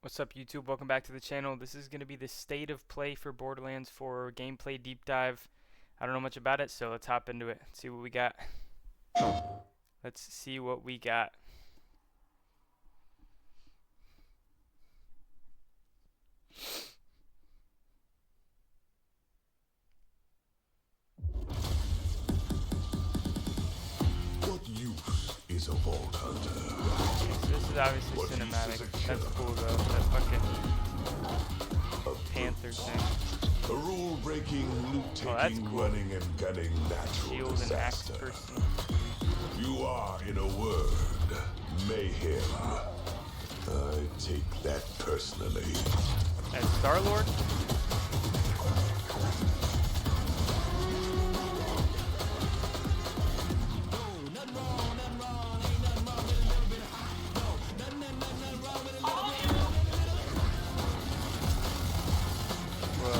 What's up, YouTube? Welcome back to the channel. This is going to be the state of play for Borderlands 4 gameplay deep dive. I don't know much about it, so let's hop into it. See what we got. Let's see what we got. What use is a vault hunter? Okay, so this is obviously What cinematic. use is a That's killer? cool though. That fucking panther thing. A rule-breaking, that's loot-taking, cool. running and gunning natural Shield and axe disaster. person. You are, in a word, mayhem. I take that personally. As Star-Lord? Whoa.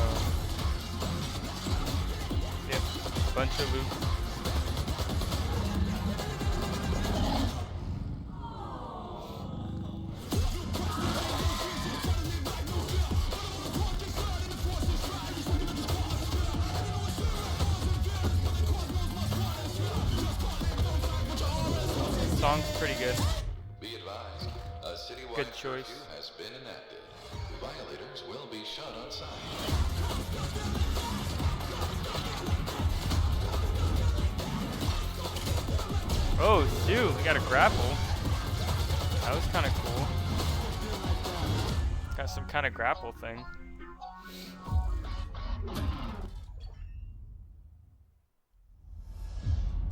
Yep, bunch of loot. Song's pretty good. Be advised, a citywide Good choice. curfew has been enacted. Violators will be shot on sight. Oh shoot, we got a grapple. That was kind of cool. Got some kind of grapple thing.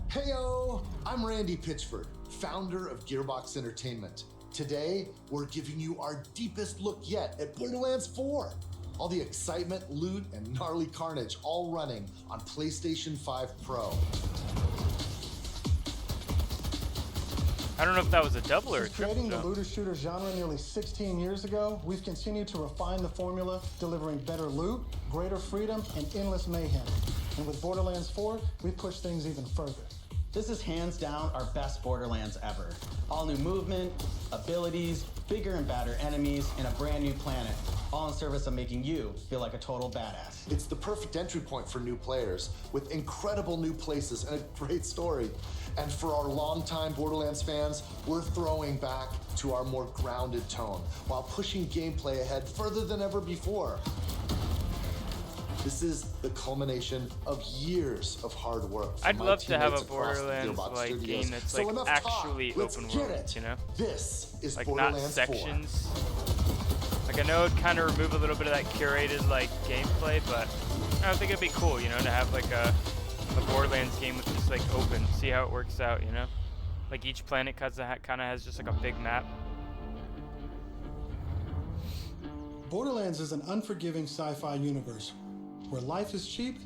Heyo! I'm Randy Pitchford, founder of Gearbox Entertainment. Today, we're giving you our deepest look yet at Borderlands 4. All the excitement, loot, and gnarly carnage all running on PlayStation 5 Pro. I don't know if that was a double or a Since triple creating the jump. looter shooter genre nearly 16 years ago, we've continued to refine the formula, delivering better loot, greater freedom, and endless mayhem. And with Borderlands 4, we push things even further. This is hands down our best Borderlands ever. All new movement, abilities, bigger and badder enemies, and a brand new planet. All in service of making you feel like a total badass. It's the perfect entry point for new players, with incredible new places and a great story. And for our longtime Borderlands fans, we're throwing back to our more grounded tone, while pushing gameplay ahead further than ever before. This is the culmination of years of hard work. from I'd my love to have a teammates across the Borderlands Gearbox like studios. game that's So like enough talk. actually Let's open get world, it. you know? This is Like not Borderlands 4. sections. Like I know it'd kind of remove a little bit of that curated like gameplay, but I think it'd be cool, you know, to have like a Borderlands game with just like open, see how it works out, you know? Like each planet kind of has just like a big map. Borderlands is an unforgiving sci-fi universe where life is cheap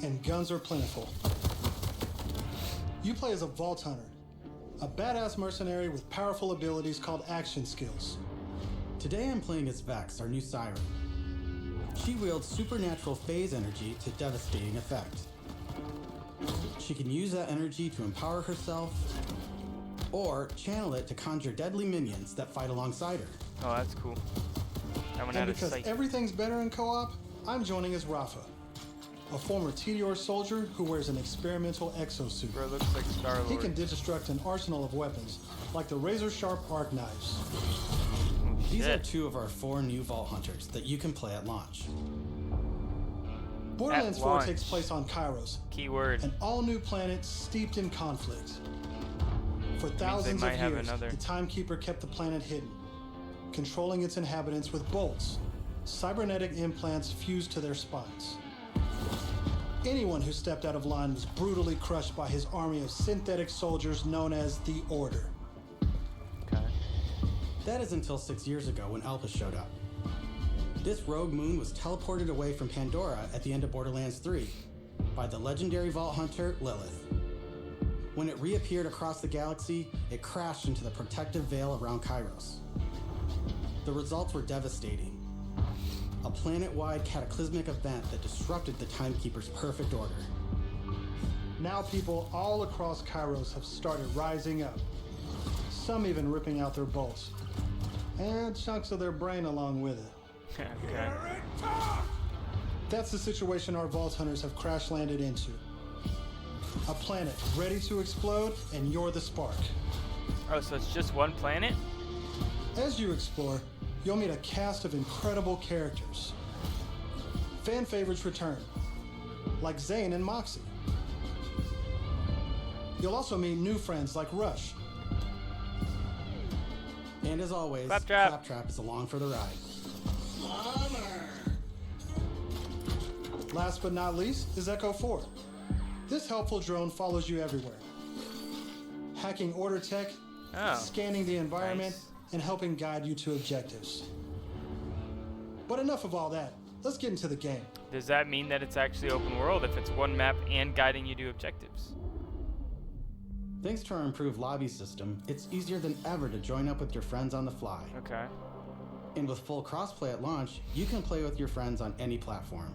and guns are plentiful. You play as a vault hunter, a badass mercenary with powerful abilities called action skills. Today I'm playing as Vex, our new siren. She wields supernatural phase energy to devastating effect. She can use that energy to empower herself, or channel it to conjure deadly minions that fight alongside her. Oh, that's cool. That one And had a because sight. everything's better in co-op, I'm joining as Rafa, a former TDR soldier who wears an experimental exosuit. Bro, looks like Star-Lord. He can deconstruct an arsenal of weapons, like the razor-sharp arc knives. Oh, These are shit. 2 of our 4 new Vault Hunters that you can play at launch. Borderlands 4 launch. takes place on Kairos, Keyword. an all-new planet steeped in conflict. For thousands might of have years, another. the Timekeeper kept the planet hidden, controlling its inhabitants with bolts, cybernetic implants fused to their spines. Anyone who stepped out of line was brutally crushed by his army of synthetic soldiers known as the Order. Okay. That is until 6 years ago when Elpis showed up. This rogue moon was teleported away from Pandora at the end of Borderlands 3 by the legendary Vault Hunter Lilith. When it reappeared across the galaxy, it crashed into the protective veil around Kairos. The results were devastating. A planet-wide cataclysmic event that disrupted the Timekeeper's perfect order. Now people all across Kairos have started rising up, some even ripping out their bolts. and chunks of their brain along with it. Okay. That's the situation our Vault Hunters have crash landed into. A planet ready to explode, and you're the spark. Oh, so it's just one planet? As you explore, you'll meet a cast of incredible characters. Fan favorites return, like Zane and Moxie. You'll also meet new friends like Rush. And as always, Claptrap. Claptrap is along for the ride. Last but not least is Echo 4. This helpful drone follows you everywhere, hacking order tech, Oh. scanning the environment, Nice. and helping guide you to objectives. But enough of all that. Let's get into the game. Does that mean that it's actually open world if it's one map and guiding you to objectives? Thanks to our improved lobby system, it's easier than ever to join up with your friends on the fly. Okay. And with full crossplay at launch, you can play with your friends on any platform.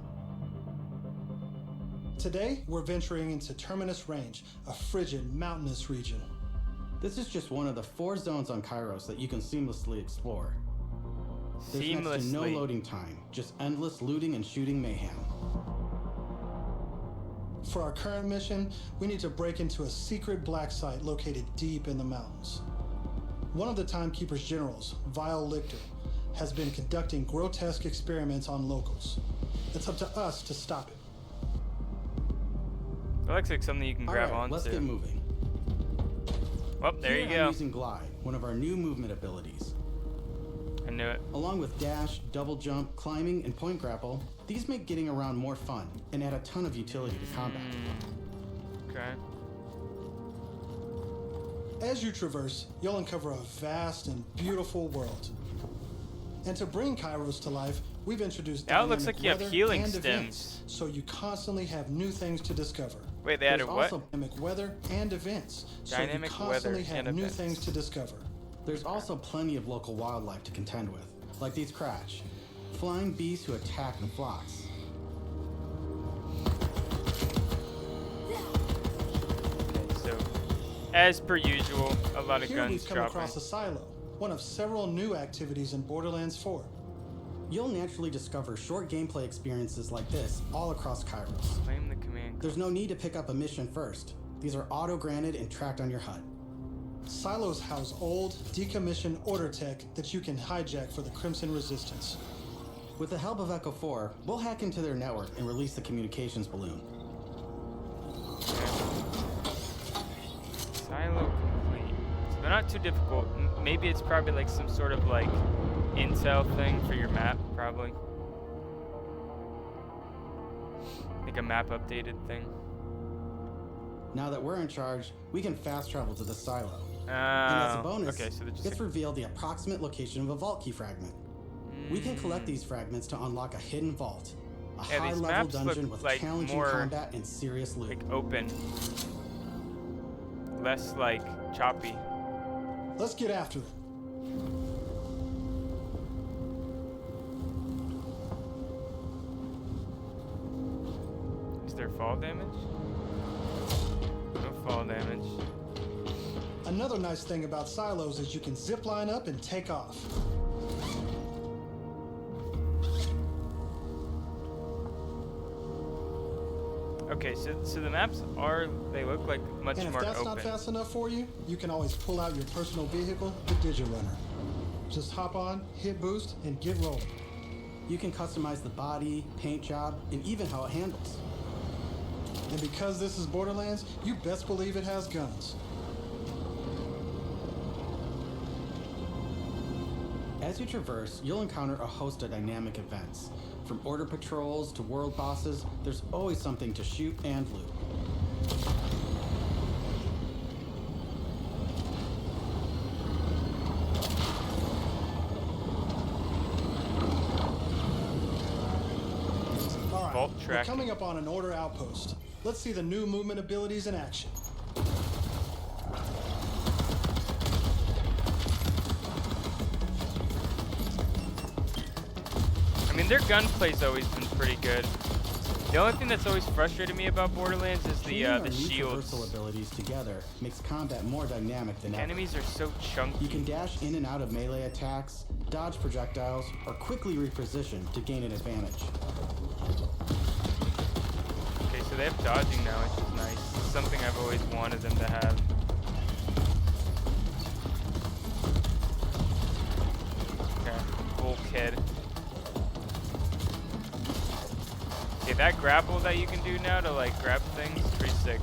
Today, we're venturing into Terminus Range, a frigid, mountainous region. This is just one of the 4 zones on Kairos that you can seamlessly explore. There's next to no Seamlessly. loading time, just endless looting and shooting mayhem. For our current mission, we need to break into a secret black site located deep in the mountains. One of the Timekeeper's generals, Vile Lictor, has been conducting grotesque experiments on locals. It's up to us to stop it. That looks like something you can grab Alright, onto. let's get moving. Well, there Here you I'm go. using Glide, one of our new movement abilities. I knew it. Along with dash, double jump, climbing, and point grapple, these make getting around more fun and add a ton of utility to combat. Okay. As you traverse, you'll uncover a vast and beautiful world. And to bring Kairos to life, we've introduced Now it looks dynamic like you have weather healing and events, stems. so you constantly have new things to discover. Wait, they added There's what? also- Dynamic weather and events, so you Dynamic constantly weather have and new events. things to discover. There's also plenty of local wildlife to contend with, like these Crash, flying beasts who attack in flocks. Okay, so as per usual, a lot of Here guns we've come dropping. across a silo, one of several new activities in Borderlands 4. You'll naturally discover short gameplay experiences like this all across Kairos. Claim the command. There's no need to pick up a mission first. These are auto-granted and tracked on your HUD. Silos house old, decommissioned order tech that you can hijack for the Crimson Resistance. With the help of Echo 4, we'll hack into their network and release the communications balloon. Silo complete. So they're not too difficult. Maybe it's probably like some sort of like intel thing for your map, probably. Like a map updated thing. Now that we're in charge, we can fast travel to the silo. Oh, And as a bonus, okay, so they're just it's revealed the approximate location of a vault key fragment. We can collect these fragments to unlock a hidden vault, a Yeah, these high-level maps look dungeon with like challenging more, combat and serious loot. like open, less like choppy. Let's get after it. Is there fall damage? No fall damage. Another nice thing about silos is you can zip line up and take off. Okay, so the maps they look like much And if more that's open. not fast enough for you, you can always pull out your personal vehicle, the Digirunner. Just hop on, hit boost, and get rolling. You can customize the body, paint job, and even how it handles. And because this is Borderlands, you best believe it has guns. As you traverse, you'll encounter a host of dynamic events. From order patrols to world bosses, there's always something to shoot and loot. All right, Vault we're track. coming up on an order outpost. Let's see the new movement abilities in action. I mean, their gunplay's always been pretty good. The only thing that's always frustrated me about Borderlands is Chaining our the new shields. traversal abilities together makes combat more dynamic than ever. Enemies are so chunky. You can dash in and out of melee attacks, dodge projectiles, or quickly reposition to gain an advantage. Okay, so they have dodging now, which is nice. It's something I've always wanted them to have. Okay, cool kid. Okay, that grapple that you can do now to like grab things is pretty sick.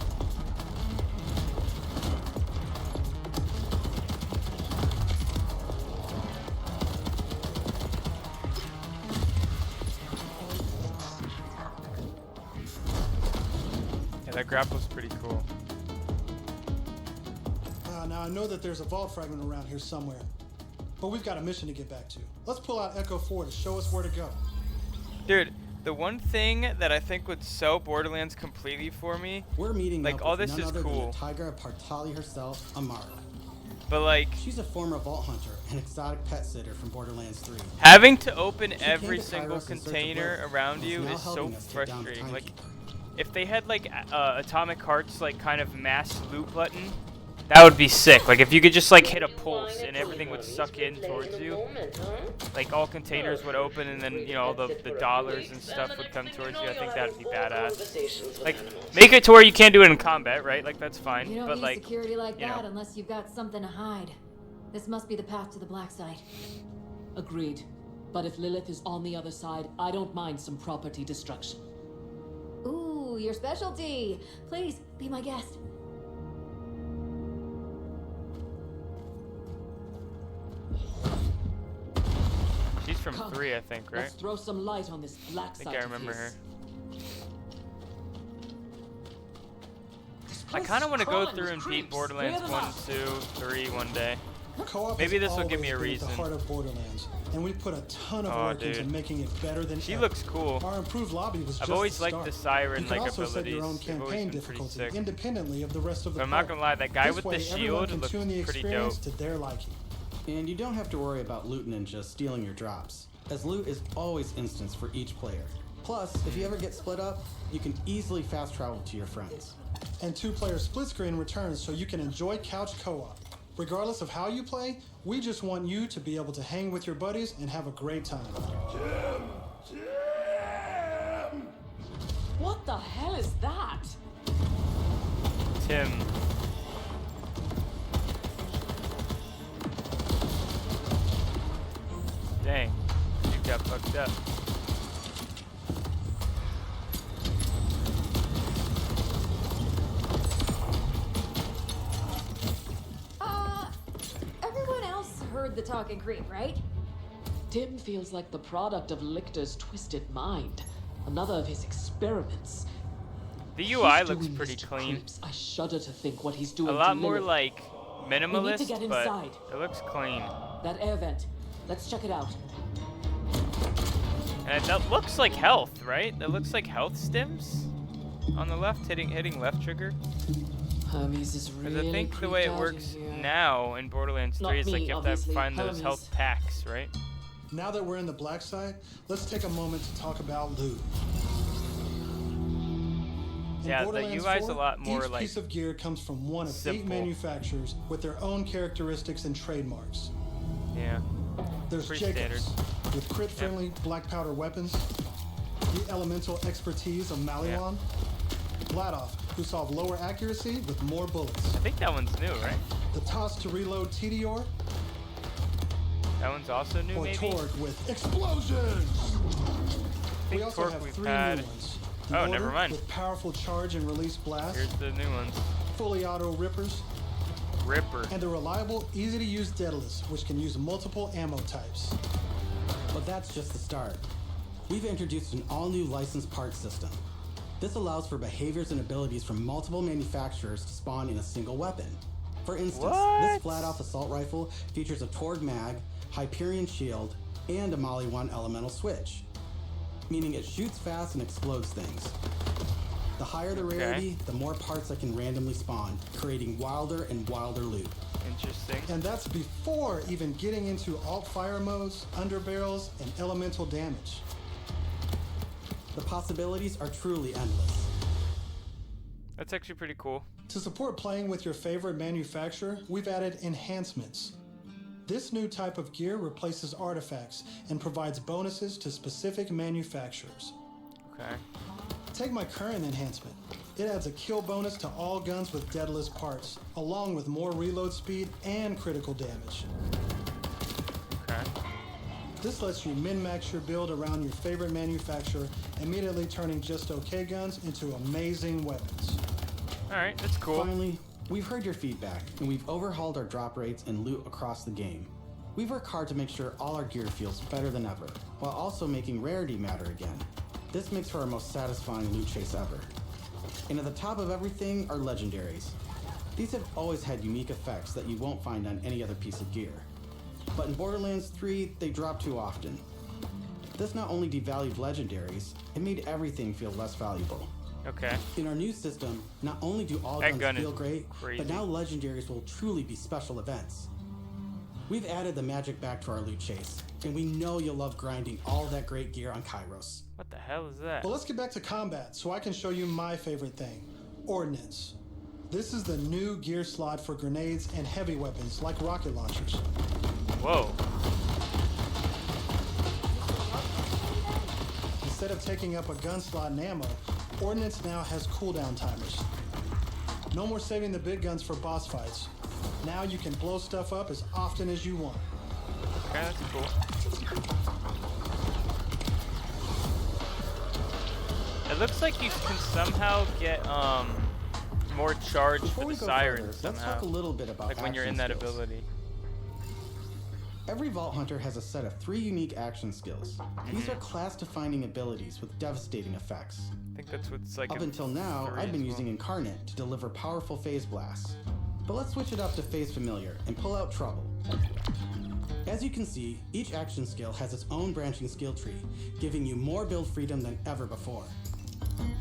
Yeah, that grapple's pretty cool. Now I know that there's a vault fragment around here somewhere, but we've got a mission to get back to. Let's pull out Echo 4 to show us where to go. Dude, the one thing that I think would sell Borderlands completely for me, We're meeting like up all with this none is other than cool, the Tigra Partali herself, Amara. but like She's a former vault hunter and exotic pet sitter from Borderlands 3. having to open came every to single Kairos in search of container Lilith, around and is you now is so helping us take down the frustrating. Like, Timekeeper. if they had like Atomic Heart's like kind of mass loot button, that would be sick. Like if you could just like hit a pulse and everything would suck in towards you. Like all containers would open and then, you know, all the dollars and stuff would come towards you. I think that'd be badass. Like make it to where you can't do it in combat, right? Like that's fine. You don't But need like, security like you know. that unless you've got something to hide. This must be the path to the black side. Agreed. But if Lilith is on the other side, I don't mind some property destruction. Ooh, your specialty. Please, be my guest. She's from Come, 3, I think, right? Let's throw some light on this black I think side I of remember her. his. I kind of want to go crawling through with and beat creeps. Borderlands Clear 1, them out. 2, 3 one day. Co-op Maybe has this will give me a always been reason. at the heart of Borderlands, and we put a ton of Oh, work into dude. making it better than She ever. looks cool. Our improved lobby was I've just always the liked start. the siren You can like also set your own abilities. They've always campaign been pretty difficulty sick. independently of the rest of the But I'm not party. gonna lie, that guy This with way, the everyone shield can looks tune the pretty experience dope. to their liking. And you don't have to worry about loot ninjas stealing your drops, as loot is always instanced for each player. Plus, if you ever get split up, you can easily fast travel to your friends. And two-player split screen returns so you can enjoy couch co-op. Regardless of how you play, we just want you to be able to hang with your buddies and have a great time. What the hell is that? Tim. Dang, you got fucked up. Everyone else heard the talking creep, right? Tim feels like the product of Lichter's twisted mind. Another of his experiments. The UI He's looks doing pretty this to clean. creeps. I shudder to think what he's doing A to lot more Lilith. like We need to minimalist, get but inside. it looks clean. That air vent. Let's check it out. And that looks like health, right? That looks like health stims on the left, hitting left trigger. Hermes is Because really I think the creeped way it out works in here. now in Borderlands 3 Not is like me, you have to obviously, find those Hermes. health packs, right? Now that we're in the black side, let's take a moment to talk about loot. In Yeah, the Borderlands UI is a 4, lot more, each like, piece of gear comes from one of 8 simple. manufacturers with their own characteristics and trademarks. Yeah. There's Pretty Jacobs with crit-friendly black powder weapons, the elemental expertise of Maliwan, Vladoff, who solve lower accuracy with more bullets, I think that one's new, right? the toss to reload Tedior, That one's also new, or maybe? Torg with explosions. I We think also Torque have we've 3 had. new ones. Oh, Order never mind. With powerful charge and release blasts, Here's the new ones. fully auto rippers, Ripper. and the reliable, easy-to-use Daedalus, which can use multiple ammo types. But that's just the start. We've introduced an all-new licensed parts system. This allows for behaviors and abilities from multiple manufacturers to spawn in a single weapon. For instance, What? this flat-off assault rifle features a Torg mag, Hyperion shield, and a Mali 1 elemental switch, meaning it shoots fast and explodes things. The higher the rarity, the more parts that can randomly spawn, creating wilder and wilder loot. Interesting. And that's before even getting into alt fire modes, underbarrels, and elemental damage. The possibilities are truly endless. That's actually pretty cool. To support playing with your favorite manufacturer, we've added enhancements. This new type of gear replaces artifacts and provides bonuses to specific manufacturers. Okay. Take my current enhancement. It adds a kill bonus to all guns with deadless parts, along with more reload speed and critical damage. Okay. This lets you min-max your build around your favorite manufacturer, immediately turning just okay guns into amazing weapons. Alright, that's cool. Finally, we've heard your feedback, and we've overhauled our drop rates and loot across the game. We've worked hard to make sure all our gear feels better than ever, while also making rarity matter again. This makes for our most satisfying loot chase ever. And at the top of everything are legendaries. These have always had unique effects that you won't find on any other piece of gear. But in Borderlands 3, they drop too often. This not only devalued legendaries, it made everything feel less valuable. Okay. In our new system, not only do all That guns gun feel is great, crazy. but now legendaries will truly be special events. We've added the magic back to our loot chase, and we know you'll love grinding all that great gear on Kairos. What the hell is that? But let's get back to combat so I can show you my favorite thing, Ordnance. This is the new gear slot for grenades and heavy weapons like rocket launchers. Whoa. Instead of taking up a gun slot and ammo, Ordnance now has cooldown timers. No more saving the big guns for boss fights. Now you can blow stuff up as often as you want. Okay, that's cool. It looks like you can somehow get more charge Before for we the go sirens further, somehow. let's talk a little bit about Like when you're in action that skills. ability. Every Vault Hunter has a set of 3 unique action skills. These are class-defining abilities with devastating effects. I think that's what's like. Up in until now, 3 I've been as well. using Incarnate to deliver powerful phase blasts. But let's switch it up to Phase Familiar and pull out Trouble. As you can see, each action skill has its own branching skill tree, giving you more build freedom than ever before.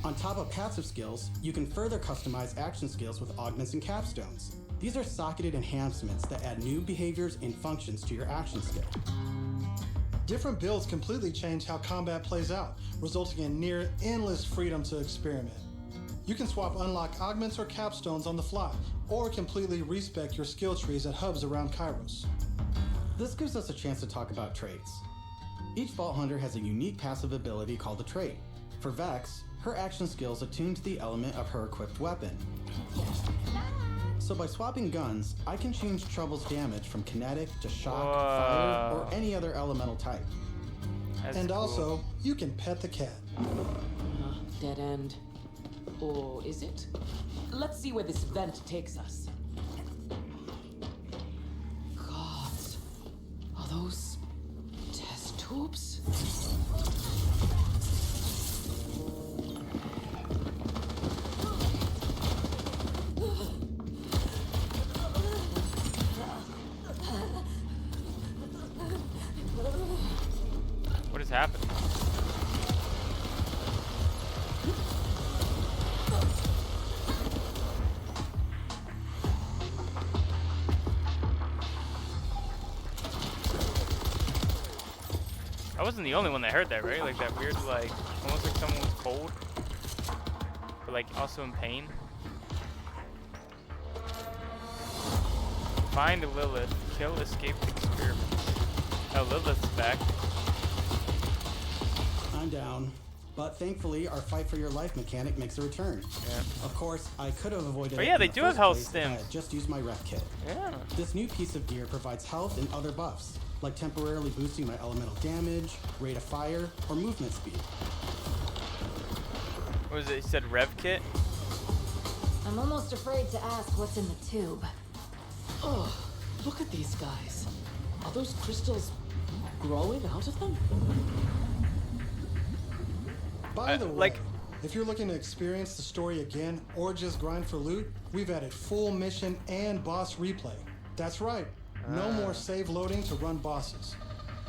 On top of passive skills, you can further customize action skills with augments and capstones. These are socketed enhancements that add new behaviors and functions to your action skill. Different builds completely change how combat plays out, resulting in near endless freedom to experiment. You can swap unlock augments or capstones on the fly, or completely respec your skill trees at hubs around Kairos. This gives us a chance to talk about traits. Each Vault Hunter has a unique passive ability called a trait. For Vex, her action skills attune to the element of her equipped weapon. So by swapping guns, I can change Trouble's damage from kinetic to shock, fire, or any other elemental type. That's And cool. also, you can pet the cat. Dead end. Or is it? Let's see where this vent takes us. Gods. Are those test tubes? What is happening? I wasn't the only one that heard that, right? Like that weird, like, almost like someone was cold, but like also in pain. Find Lilith, kill escaped experiments. Oh, Lilith's back. I'm down. But thankfully, our fight for your life mechanic makes a return. Yeah. Of course, I could have avoided Oh it yeah, in they the do have first health place if I stim. had just used my ref kit. Yeah. This new piece of gear provides health and other buffs, like temporarily boosting my elemental damage, rate of fire, or movement speed. What was it? You said Rev Kit? I'm almost afraid to ask what's in the tube. Oh, look at these guys. Are those crystals growing out of them? By the way, like- if you're looking to experience the story again or just grind for loot, we've added full mission and boss replay. That's right, no more save loading to run bosses.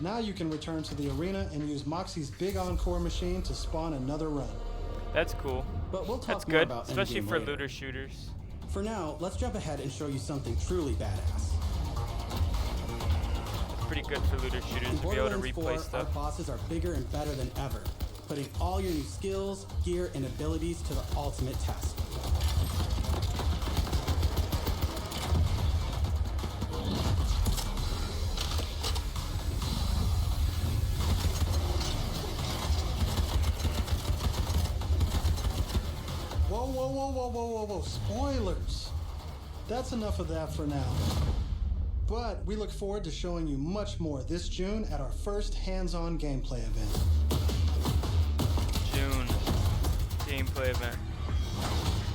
Now you can return to the arena and use Moxie's big encore machine to spawn another run. That's cool. But we'll talk That's more good, about especially endgame for later. looter shooters. For now, let's jump ahead and show you something truly badass. Pretty good for looter shooters In to be able to Borderlands 4, replay our stuff. bosses are bigger and better than ever. putting all your new skills, gear, and abilities to the ultimate test. Whoa, whoa, whoa, whoa, whoa, whoa, whoa. Spoilers. That's enough of that for now. But we look forward to showing you much more this June at our first hands-on gameplay event. June gameplay event.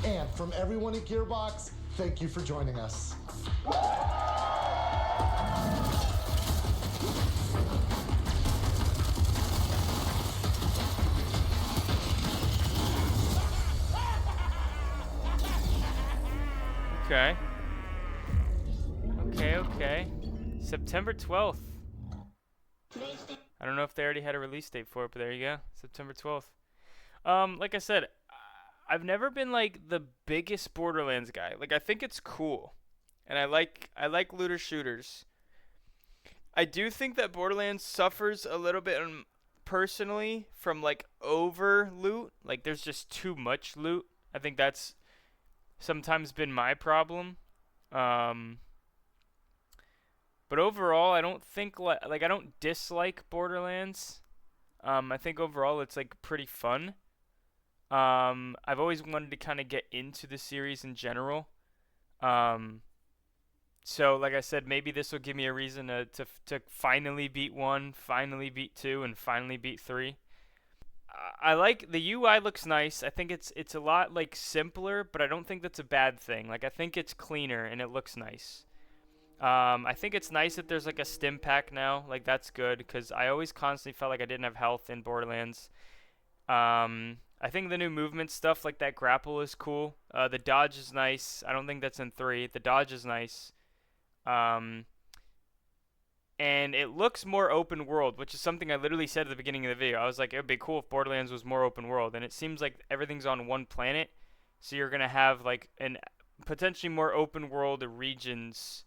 And from everyone at Gearbox, thank you for joining us. Okay. Okay. September 12th. I don't know if they already had a release date for it, but there you go. September 12th. Like I said, I've never been like the biggest Borderlands guy. Like I think it's cool. And I like looter shooters. I do think that Borderlands suffers a little bit personally from like over loot. Like there's just too much loot. I think that's sometimes been my problem. But overall, I don't think like I don't dislike Borderlands. I think overall it's like pretty fun. I've always wanted to kind of get into the series in general. So like I said, maybe this will give me a reason to finally beat 1, finally beat 2, and finally beat 3. I like the UI looks nice. I think it's a lot like simpler, but I don't think that's a bad thing. Like I think it's cleaner and it looks nice. I think it's nice that there's like a stim pack now. Like that's good because I always constantly felt like I didn't have health in Borderlands. I think the new movement stuff like that grapple is cool. The dodge is nice. I don't think that's in 3. The dodge is nice. And it looks more open world, which is something I literally said at the beginning of the video. I was like, it would be cool if Borderlands was more open world. And it seems like everything's on one planet. So you're going to have like an potentially more open world regions.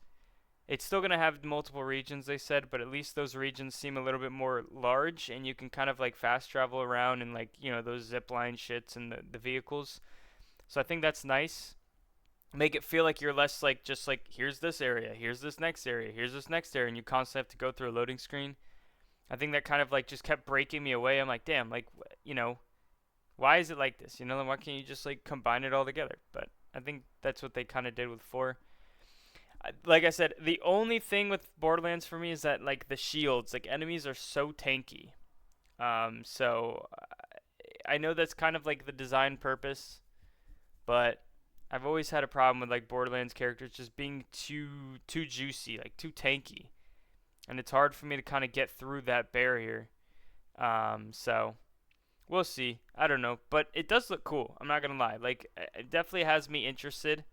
It's still going to have multiple regions, they said, but at least those regions seem a little bit more large, and you can kind of like fast travel around and like, you know, those zipline shits and the vehicles. So I think that's nice. Make it feel like you're less like just like, here's this area, here's this next area, here's this next area, and you constantly have to go through a loading screen. I think that kind of like just kept breaking me away. I'm like, damn, like, you know, why is it like this? You know, why can't you just like combine it all together? But I think that's what they kind of did with 4. Like I said, the only thing with Borderlands for me is that like the shields, like enemies are so tanky. So I know that's kind of like the design purpose, but I've always had a problem with like Borderlands characters just being too juicy, like too tanky, and it's hard for me to kind of get through that barrier. So we'll see. I don't know, but it does look cool. I'm not gonna lie. Like it definitely has me interested.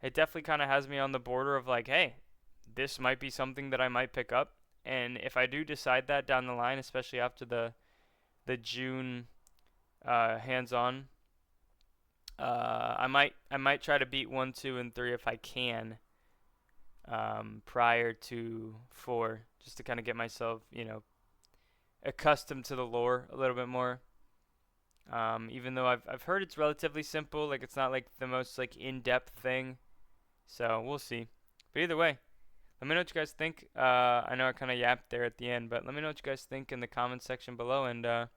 It definitely kind of has me on the border of like, hey, this might be something that I might pick up. And if I do decide that down the line, especially after the June hands-on, I might try to beat 1, 2, and 3 if I can prior to 4, just to kind of get myself, you know, accustomed to the lore a little bit more. Even though I've heard it's relatively simple, like it's not like the most like in-depth thing. So we'll see. But either way, let me know what you guys think. I know I kind of yapped there at the end, but let me know what you guys think in the comment section below, and I'll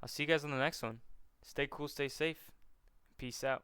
see you guys on the next one. Stay cool, stay safe. Peace out.